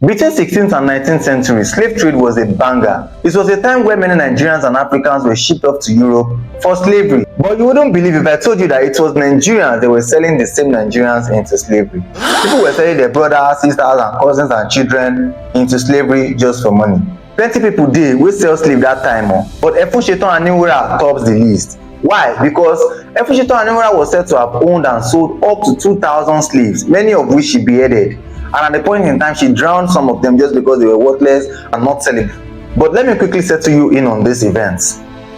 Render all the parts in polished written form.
Between 16th and 19th century, slave trade was a banger. It was a time where many Nigerians and Africans were shipped off to Europe for slavery. But you wouldn't believe if I told you that it was Nigerians that were selling the same Nigerians into slavery. People were selling their brothers, sisters, and cousins and children into slavery just for money. Plenty people did wey sell slave that time, but Efunsetan Aniwura tops the list. Why? Because Efunsetan Aniwura was said to have owned and sold up to 2,000 slaves, many of which she beheaded. And at the point in time, she drowned some of them just because they were worthless and not selling. But let me quickly settle you in on this event.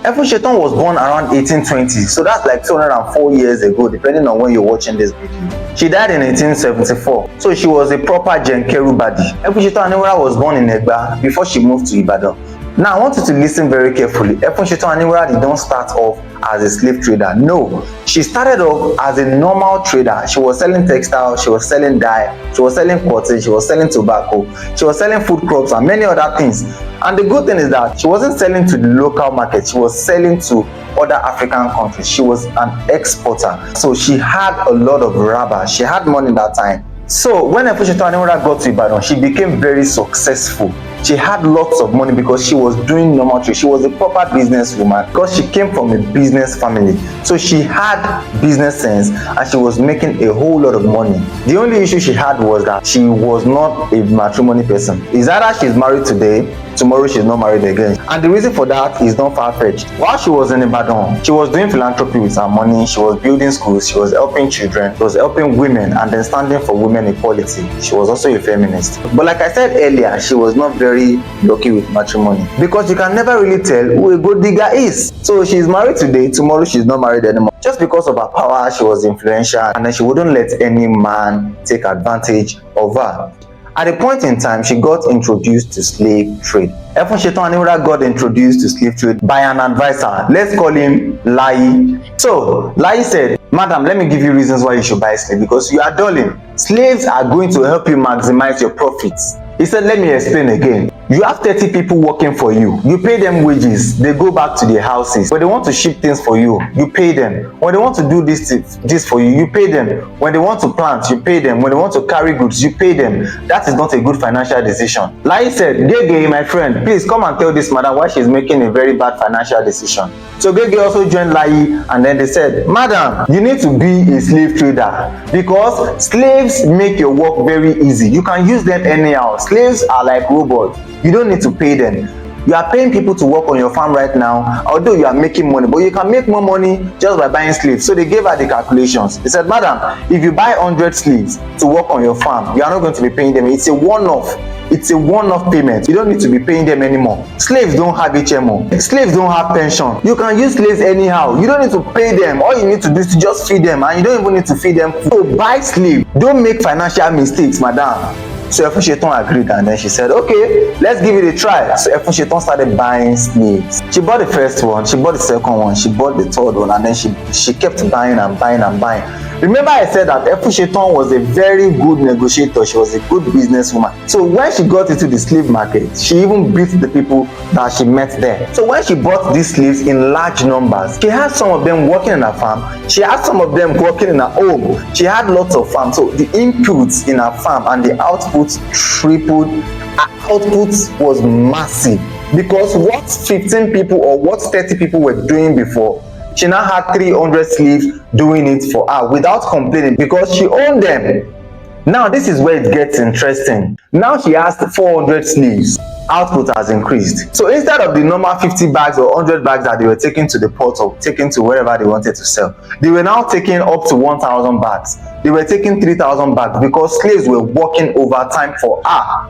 Efunsetan was born around 1820, so that's like 204 years ago, depending on when you're watching this video. She died in 1874, so she was a proper Jenkeru body. Efunsetan Aniwura was born in Egba before she moved to Ibadan. Now, I want you to listen very carefully. Efunsetan Aniwura did not start off as a slave trader. No, she started off as a normal trader. She was selling textiles, she was selling dye, she was selling cotton, she was selling tobacco, she was selling food crops and many other things. And the good thing is that she wasn't selling to the local market, she was selling to other African countries. She was an exporter. So she had a lot of rubber. She had money that time. So when Efunsetan Aniwura got to Ibadan, she became very successful. She had lots of money because she was doing normal trade. She was a proper businesswoman because she came from a business family. So she had business sense and she was making a whole lot of money. The only issue she had was that she was not a matrimony person. It's either she's married today, tomorrow she's not married again. And the reason for that is not far-fetched. While she was in Ibadan, she was doing philanthropy with her money. She was building schools, she was helping children, she was helping women and then standing for women equality. She was also a feminist. But like I said earlier, she was not very lucky with matrimony because you can never really tell who a gold digger is. So she's married today, tomorrow she's not married anymore. Just because of her power, she was influential and then she wouldn't let any man take advantage of her. At a point in time, she got introduced to slave trade. Efunsetan Aniwura got introduced to slave trade by an advisor. Let's call him Lai. So Lai said, "Madam, let me give you reasons why you should buy slave because you are dulling. Slaves are going to help you maximize your profits." He said, "Let me explain again. You have 30 people working for you. You pay them wages. They go back to their houses. When they want to ship things for you, you pay them. When they want to do this for you, you pay them. When they want to plant, you pay them. When they want to carry goods, you pay them. That is not a good financial decision." Lai said, "Gege, my friend, please come and tell this madam why she's making a very bad financial decision." So Gege also joined Lai and then they said, "Madam, you need to be a slave trader because slaves make your work very easy. You can use them anyhow. Slaves are like robots. You don't need to pay them. You are paying people to work on your farm right now, although you are making money, but you can make more money just by buying slaves." So they gave her the calculations. They said, "Madam, if you buy 100 slaves to work on your farm, you are not going to be paying them. It's a one-off. It's a one-off payment. You don't need to be paying them anymore. Slaves don't have HMO. Slaves don't have pension. You can use slaves anyhow. You don't need to pay them. All you need to do is to just feed them, and you don't even need to feed them. So buy slave. Don't make financial mistakes, madam." So Efunsetan agreed and then she said, "Okay, let's give it a try." So Efunsetan started buying slaves. She bought the first one, she bought the second one, she bought the third one, and then she kept buying and buying and buying. Remember I said that Efunsetan was a very good negotiator. She was a good businesswoman. So when she got into the slave market, she even beat the people that she met there. So when she bought these slaves in large numbers, she had some of them working in her farm, she had some of them working in her home, she had lots of farms. So the inputs in her farm and the outputs tripled. Her output was massive because what 15 people or what 30 people were doing before, she now had 300 slaves doing it for her without complaining because she owned them. Now this is where it gets interesting. Now she has 400 slaves. Output has increased. So instead of the normal 50 bags or 100 bags that they were taking to the port or taking to wherever they wanted to sell, they were now taking up to 1,000 bags. They were taking 3,000 bags because slaves were working overtime for her.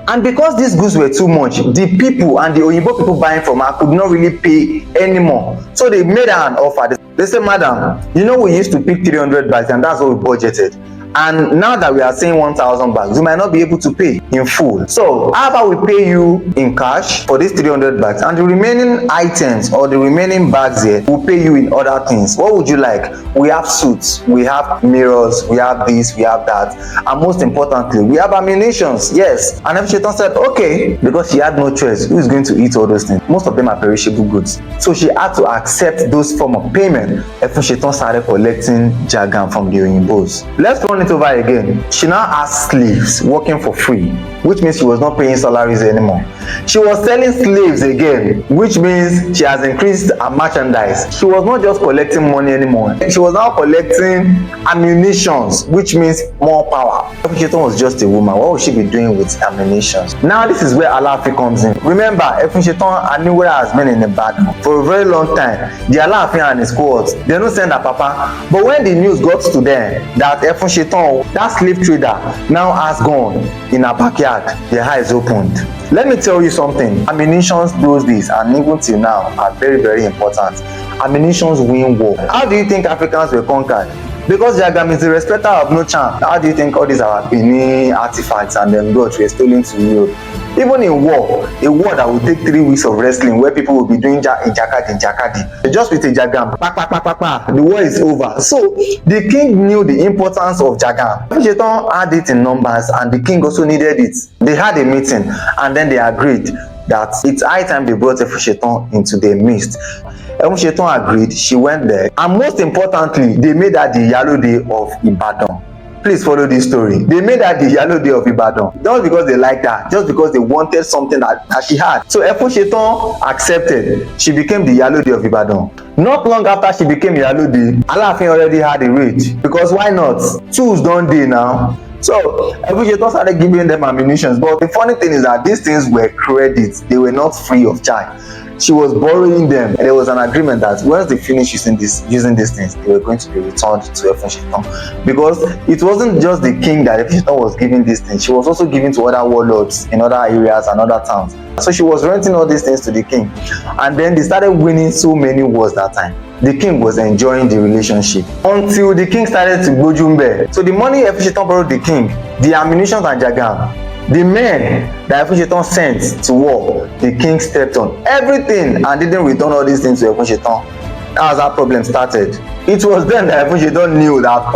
And because these goods were too much, the people and the Oyinbo people buying from her could not really pay anymore. So they made her an offer. They said, "Madam, you know we used to pick 300 bags and that's what we budgeted. And now that we are saying 1,000 bags, we might not be able to pay in full. So how about we pay you in cash for these 300 bags and the remaining items or the remaining bags here, we'll pay you in other things. What would you like? We have suits, we have mirrors, we have this, we have that. And most importantly, we have ammunitions." Yes. And Efunsetan said, "Okay," because she had no choice. Who is going to eat all those things? Most of them are perishable goods. So she had to accept those form of payment. Efunsetan started collecting jagam from the Oyimbos. Let's run turn it over again. She now has slaves working for free, which means she was not paying salaries anymore. She was selling slaves again, which means she has increased her merchandise. She was not just collecting money anymore. She was now collecting ammunitions, which means more power. Efunsetan was just a woman. What would she be doing with ammunitions? Now this is where Alaafin comes in. Remember, Efunsetan Aniwura has been in Ibadan for a very long time. The Alaafin and his cohorts, they don't send her papa. But when the news got to them that Efunsetan, that slave trader, now has gone in her backyard, their eyes opened. Let me tell you something. Ammunitions those days and even till now are very, very important. Ammunitions win war. How do you think Africans were conquered? Because Jagam is the respecter of no charm. How do you think all these our Benin artifacts and them gods were stolen to Europe? Even in war, a war that will take 3 weeks of wrestling where people will be doing jakadi. Just with a Jagam, the war is over. So the king knew the importance of Jagam. Efunsetan had it in numbers and the king also needed it. They had a meeting and then they agreed that it's high time they brought Efunsetan into their midst. Efunsetan agreed, she went there, and most importantly, they made that the Iyalode of Ibadan. Please follow this story. They made her the Iyalode of Ibadan, just because they liked her, just because they wanted something that she had. So Efunsetan accepted. She became the Iyalode of Ibadan. Not long after she became Iyalode, Alaafin already had a rage, because why not? Tools don't dey now. So Efunsetan started giving them ammunitions, but the funny thing is that these things were credits. They were not free of charge. She was borrowing them. There was an agreement that once they finish using these things, they were going to be returned to Efunsetan, because it wasn't just the king that Efunsetan was giving these things. She was also giving to other warlords in other areas and other towns. So she was renting all these things to the king, and then they started winning so many wars that time. The king was enjoying the relationship until the king started to gbojumbe. So the money Efunsetan borrowed the king, the ammunition and Jagam, the men that Efunsetan sent to war, the king stepped on everything and didn't return all these things to Efunsetan. That was how problem started. It was then that Efunsetan knew that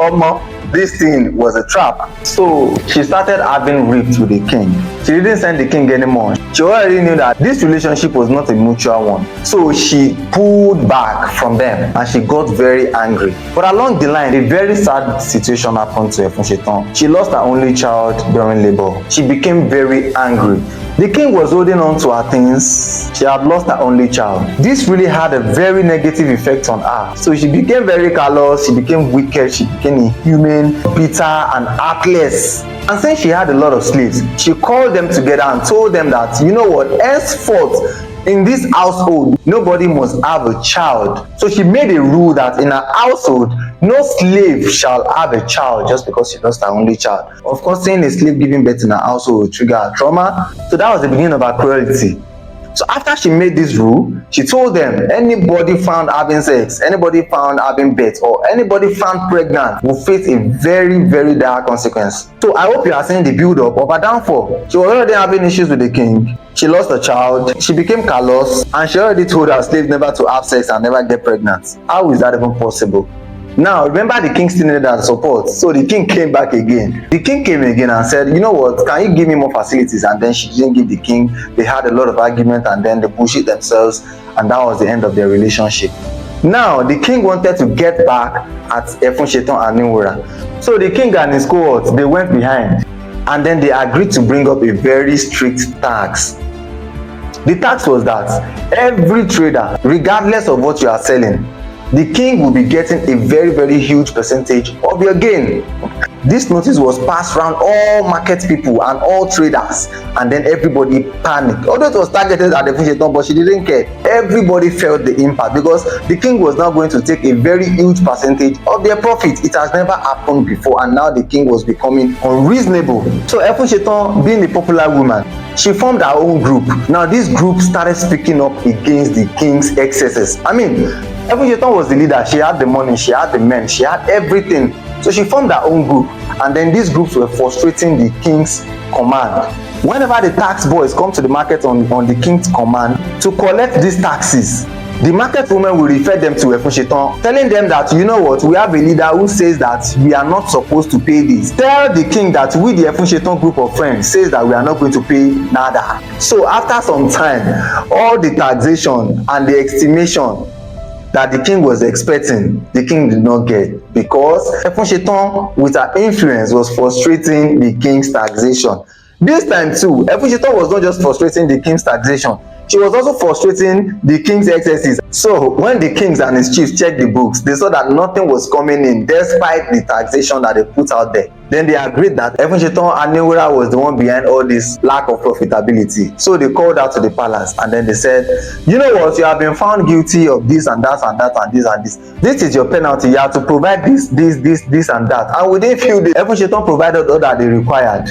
this thing was a trap. So she started having rift with the king. She didn't send the king anymore. She already knew that this relationship was not a mutual one. So she pulled back from them and she got very angry. But along the line, a very sad situation happened to Efunsetan. She lost her only child during labor. She became very angry. The king was holding on to her things. She had lost her only child. This really had a very negative effect on her. So she became very callous, she became wicked, she became inhuman, bitter and heartless. And since she had a lot of slaves, she called them together and told them that, you know what, henceforth, in this household, nobody must have a child. So she made a rule that in her household, no slave shall have a child just because she lost her only child. Of course, seeing a slave giving birth in her household would trigger her trauma. So that was the beginning of her cruelty. So after she made this rule, she told them anybody found having sex, anybody found having birth, or anybody found pregnant will face a very, very dire consequence. So I hope you are seeing the build-up of her downfall. She was already having issues with the king. She lost a child, she became callous, and she already told her slaves never to have sex and never get pregnant. How is that even possible? Now, remember, the king still needed her support, so the king came back again. The king came again and said, you know what, can you give me more facilities? And then she didn't give the king. They had a lot of argument and then they bullshit themselves, and that was the end of their relationship. Now, the king wanted to get back at Efunsetan Aniwura. So the king and his cohorts, they went behind, and then they agreed to bring up a very strict tax. The tax was that every trader, regardless of what you are selling, the king will be getting a very, very huge percentage of your gain. This notice was passed around all market people and all traders, and then everybody panicked. Although it was targeted at the Efunsetan, but she didn't care. Everybody felt the impact because the king was now going to take a very huge percentage of their profit. It has never happened before, and now the king was becoming unreasonable. So Efunsetan, being a popular woman, she formed her own group. Now this group started speaking up against the king's excesses. I mean, Efunsetan was the leader. She had the money, she had the men, she had everything. So she formed her own group, and then these groups were frustrating the king's command. Whenever the tax boys come to the market on the king's command to collect these taxes, the market women will refer them to Efunsetan, telling them that, you know what, we have a leader who says that we are not supposed to pay this. Tell the king that we, the Efunsetan group of friends, says that we are not going to pay nada. So after some time, all the taxation and the estimation that the king was expecting, the king did not get, because Efunsetan with her influence was frustrating the king's taxation. This time too, Efunsetan was not just frustrating the king's taxation, she was also frustrating the king's excesses. So when the kings and his chiefs checked the books, they saw that nothing was coming in despite the taxation that they put out there. Then they agreed that Efunsetan Aniwura was the one behind all this lack of profitability. So they called out to the palace and then they said, you know what, you have been found guilty of this and that and that and this and this. This is your penalty. You have to provide this and that. And within few days, Efunsetan provided all that they required.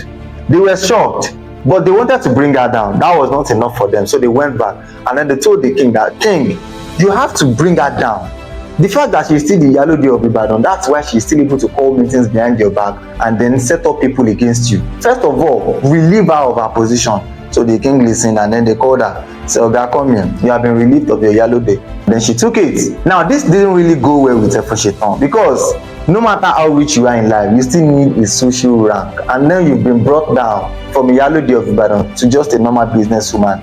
They were shocked. But they wanted to bring her down. That was not enough for them. So they went back and then they told the king that, king, you have to bring her down. The fact that she's still the Yalode of Ibadan, that's why she's still able to call meetings behind your back and then set up people against you. First of all, relieve her of her position. So the king listened and then they called her. Said, Oga, come here. You have been relieved of your Yalode. Then she took it. Now, this didn't really go well with Efunsetan because no matter how rich you are in life, you still need a social rank. And then you've been brought down from a Yalode of Ibadan to just a normal businesswoman.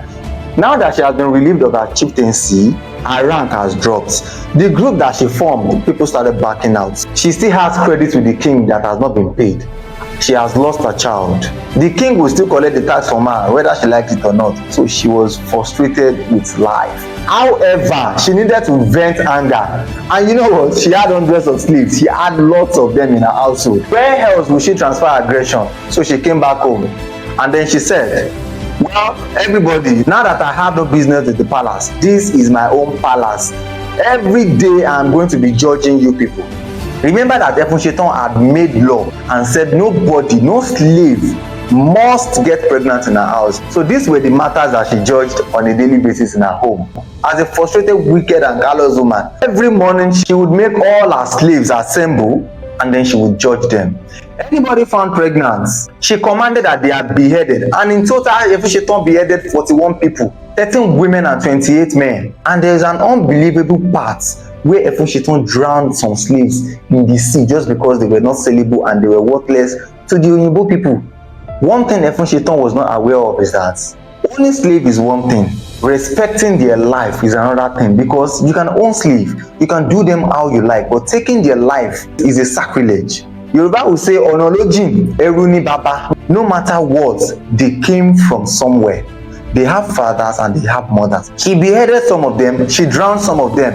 Now that she has been relieved of her chieftaincy, her rank has dropped. The group that she formed, people started backing out. She still has credit with the king that has not been paid. She has lost her child. The king will still collect the tax from her, whether she likes it or not. So she was frustrated with life. However, she needed to vent anger. And you know what? She had hundreds of slaves. She had lots of them in her household. Where else would she transfer aggression? So she came back home. And then she said, well, everybody, now that I have no business with the palace, this is my own palace. Every day I'm going to be judging you people. Remember that Efunsetan had made law and said nobody, no slave must get pregnant in her house. So these were the matters that she judged on a daily basis in her home. As a frustrated, wicked and callous woman, every morning she would make all her slaves assemble and then she would judge them. Anybody found pregnant, she commanded that they are beheaded, and in total Efunsetan beheaded 41 people, 13 women and 28 men. And there is an unbelievable part where Efunsetan drowned some slaves in the sea just because they were not sellable and they were worthless to the Oyinbo people. One thing Efunsetan was not aware of is that owning slave is one thing, respecting their life is another thing, because you can own slave, you can do them how you like, but taking their life is a sacrilege. Yoruba will say, Onolojin, Eruni Baba. No matter what, they came from somewhere. They have fathers and they have mothers. She beheaded some of them, she drowned some of them,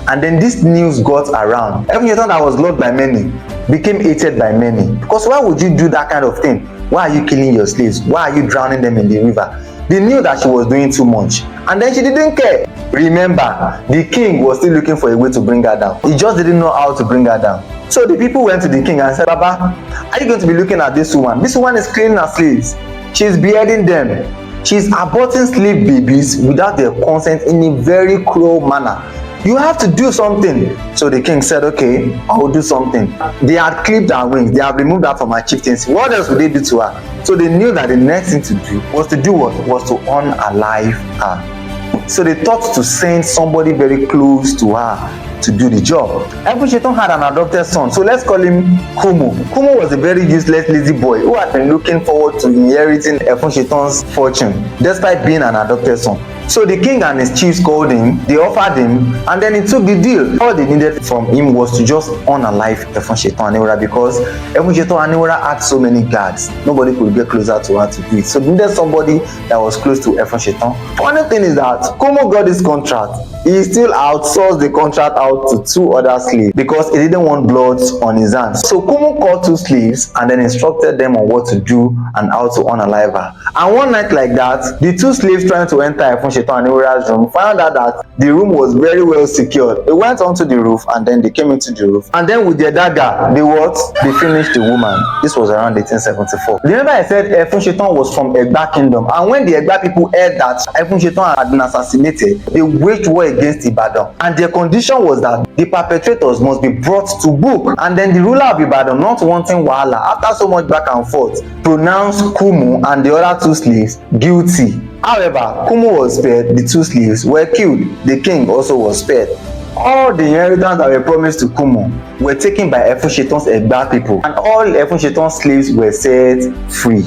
and then this news got around. Efunsetan that was loved by many became hated by many. Because why would you do that kind of thing? Why are you killing your slaves? Why are you drowning them in the river? They knew that she was doing too much, and then she didn't care. Remember, the king was still looking for a way to bring her down. He just didn't know how to bring her down. So the people went to the king and said, Baba, are you going to be looking at this woman? This woman is cleaning her slaves. She's beheading them. She's aborting slave babies without their consent in a very cruel manner. You have to do something. So the king said, okay, I will do something. They had clipped her wings. They have removed her from her chieftaincy. What else would they do to her? So they knew that the next thing to do was to unalive her. So they thought to send somebody very close to her to do the job. Efunsetan had an adopted son, so let's call him Kumu. Kumu was a very useless, lazy boy who had been looking forward to inheriting Efunsetan's fortune despite being an adopted son. So the king and his chiefs called him, they offered him, and then he took the deal. All they needed from him was to just unalive Efunsetan Aniwura, because Efunsetan Aniwura had so many guards. Nobody could get closer to her to do it. So they needed somebody that was close to Efunsetan. Funny thing is that Kumu got this contract. He still outsourced the contract out to 2 other slaves because he didn't want blood on his hands. So Kumu called 2 slaves and then instructed them on what to do and how to unalive her. And one night like that, the 2 slaves trying to enter Efunsetan Aniwura's room found out that the room was very well secured. They went onto the roof and then they came into the roof. And then with their dagger, they finished the woman. This was around 1874. Remember I said Efunsetan was from Egba Kingdom, and when the Egba people heard that Efunsetan had been assassinated, they waged war against Ibadan, and their condition was that the perpetrators must be brought to book. And then the ruler of Ibadan, not wanting wahala, after so much back and forth, pronounced Kumu and the other 2 slaves guilty. However, Kumu was spared, the 2 slaves were killed. The king also was spared. All the inheritance that were promised to Kumu were taken by Efunsetan's Egba people, and all Efunsetan's slaves were set free.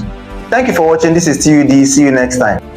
Thank you for watching. This is TUD. See you next time.